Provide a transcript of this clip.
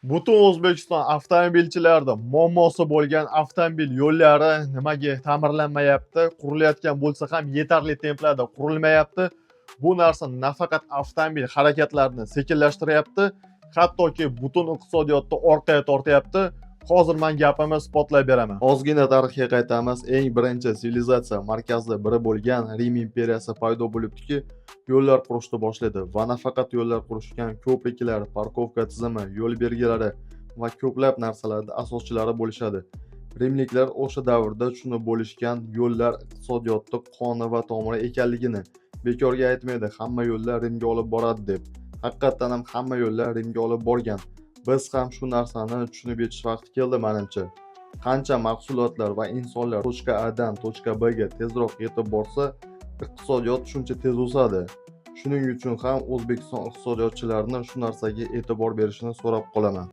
Butun O'zbekiston avtomobilchilarida muammosi bo'lgan avtomobil yo'llari nimaga ta'mirlanmayapti? Qurilayotgan bo'lsa ham yetarli templarda qurilmayapti. Bu narsa nafaqat avtomobil harakatlarini sekinlashtiryapti, hattoki butun iqtisodiyotni orqaga tortyapti. Hozir men gapimni isbotlab beraman. Ozgina tarixga qaytamiz. Eng birinchi sivilizatsiya markazida biri bo'lgan Rim imperiyasi paydo bo'libdiki, yo'llar qurishni boshladi va nafaqat yo'llar qurishgan, ko'priklar, parkovka tizimi, yo'l belgilari va ko'plab narsalarda asoschilari bo'lishadi. Rimliklar o'sha davrda shuni bo'lishgan, yo'llar iqtisodiyotni qoni va tomiri ekanligini bekorga aytmaydi, hamma yo'llar Rimga olib boradi deb. Haqiqatan ham hamma yo'llar Rimga olib borgan. Biz ham shu narsani tushunib yetish vaqti keldi menimcha. Qancha mahsulotlar va insonlar точка A dan точка B ga tezroq yetib borsa, iqtisodiyot shuncha tez o'sadi. Shuning uchun ham O'zbekiston iqtisodiyotchilarini shu narsaga e'tibor berishini so'rab qolaman.